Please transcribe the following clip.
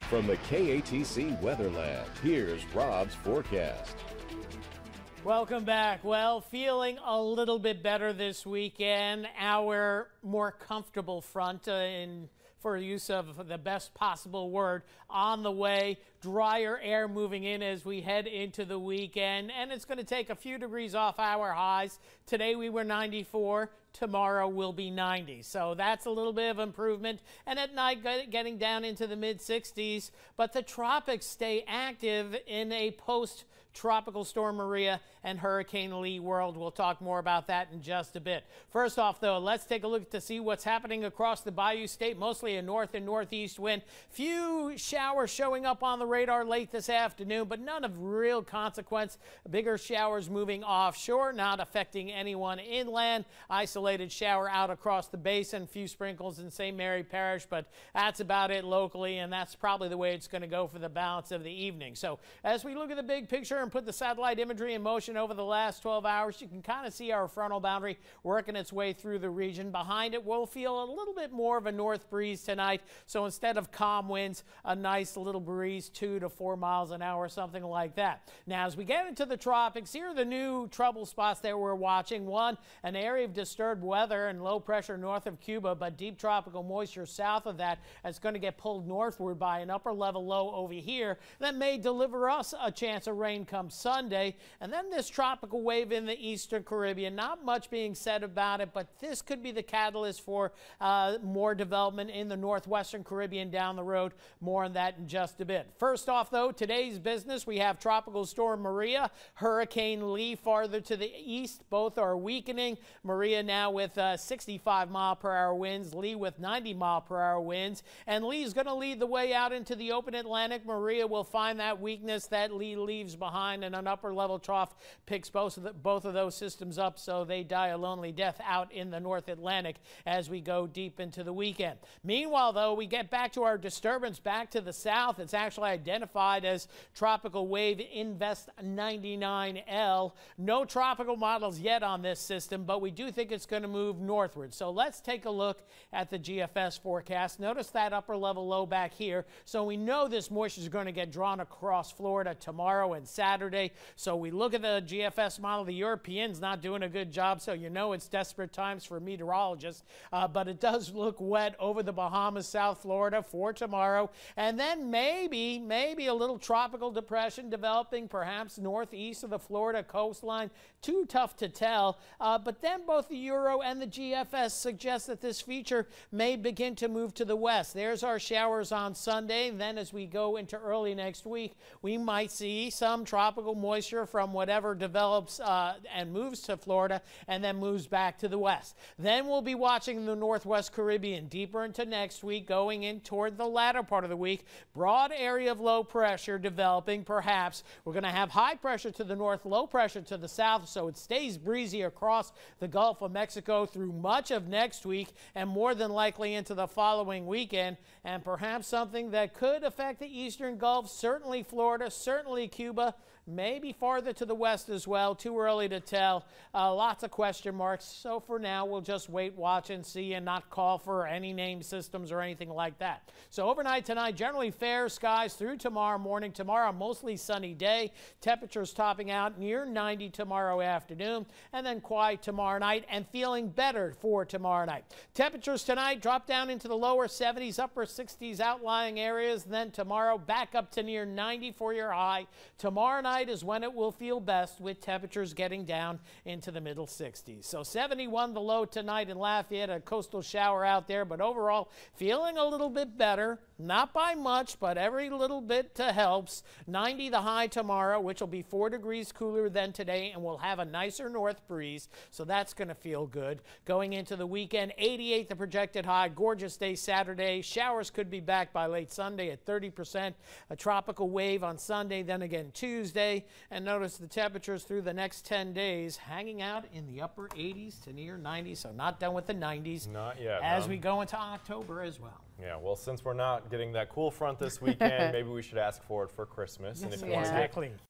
From the KATC Weather Lab, here's Rob's forecast. Welcome back. Well, feeling a little bit better this weekend. Our more comfortable front, for use of the best possible word, on the way. Drier air moving in as we head into the weekend, and it's going to take a few degrees off our highs. Today we were 94. Tomorrow will be 90. So that's a little bit of improvement. And at night, getting down into the mid-60s. But the tropics stay active in a post-tropical storm Maria and Hurricane Lee world. We'll talk more about that in just a bit. First off, though, let's take a look to see what's happening across the Bayou State. Mostly a north and northeast wind. Few showers showing up on the radar late this afternoon, but none of real consequence. Bigger showers moving offshore, not affecting anyone inland. Isolated shower out across the basin, few sprinkles in St. Mary Parish, but that's about it locally, and that's probably the way it's going to go for the balance of the evening. So as we look at the big picture and put the satellite imagery in motion over the last 12 hours, you can kind of see our frontal boundary working its way through the region. Behind it, we'll feel a little bit more of a north breeze tonight. So instead of calm winds, a nice little breeze, 2 to 4 miles an hour, something like that. Now, as we get into the tropics, here are the new trouble spots that we're watching. One, an area of disturbed weather and low pressure north of Cuba, but deep tropical moisture south of that is going to get pulled northward by an upper level low over here that may deliver us a chance of rain come Sunday. And then this tropical wave in the eastern Caribbean, not much being said about it, but this could be the catalyst for more development in the northwestern Caribbean down the road. More on that in just a bit. First off, though, today's business, we have Tropical Storm Maria, Hurricane Lee farther to the east. Both are weakening. Maria now with 65-mile-per-hour winds, Lee with 90-mile-per-hour winds, and Lee's going to lead the way out into the open Atlantic. Maria will find that weakness that Lee leaves behind, and an upper-level trough picks both of those systems up, so they die a lonely death out in the North Atlantic as we go deep into the weekend. Meanwhile, though, we get back to our disturbance back to the south. It's actually identified as Tropical Wave Invest 99L. No tropical models yet on this system, but we do think it's going to move northward. So let's take a look at the GFS forecast. Notice that upper level low back here. So we know this moisture is going to get drawn across Florida tomorrow and Saturday. So we look at the GFS model. The Europeans not doing a good job, so you know it's desperate times for meteorologists. But it does look wet over the Bahamas, South Florida for tomorrow. And then maybe a little tropical depression developing perhaps northeast of the Florida coastline. Too tough to tell. But then both the Euro and the GFS suggest that this feature may begin to move to the west. There's our showers on Sunday. Then as we go into early next week, we might see some tropical moisture from whatever develops and moves to Florida and then moves back to the west. Then we'll be watching the Northwest Caribbean deeper into next week, going in toward the latter part of the week. Broad area of low pressure developing perhaps. We're going to have high pressure to the north, low pressure to the south, so it stays breezy across the Gulf of Mexico through much of next week and more than likely into the following weekend, and perhaps something that could affect the eastern Gulf, certainly Florida, certainly Cuba, maybe farther to the west as well. Too early to tell. Lots of question marks. So for now, we'll just wait, watch, and see, and not call for any named systems or anything like that. So overnight tonight, generally fair skies through tomorrow morning. Tomorrow, mostly sunny day. Temperatures topping out near 90 tomorrow afternoon, and then quiet tomorrow night and feeling better for tomorrow night. Temperatures tonight drop down into the lower 70s, upper 60s outlying areas. Then tomorrow back up to near 90 for your high. Tomorrow night is when it will feel best, with temperatures getting down into the middle 60s. So 71 the low tonight in Lafayette, a coastal shower out there, but overall feeling a little bit better. Not by much, but every little bit helps. 90 the high tomorrow, which will be 4 degrees cooler than today, and we'll have a nicer north breeze, so that's going to feel good. Going into the weekend, 88 the projected high. Gorgeous day Saturday. Showers could be back by late Sunday at 30%. A tropical wave on Sunday, then again Tuesday. And notice the temperatures through the next 10 days hanging out in the upper 80s to near 90s, so not done with the 90s. Not yet. As we go into October as well. Yeah, well, since we're not getting that cool front this weekend, maybe we should ask for it for Christmas. Yes, and if you want to get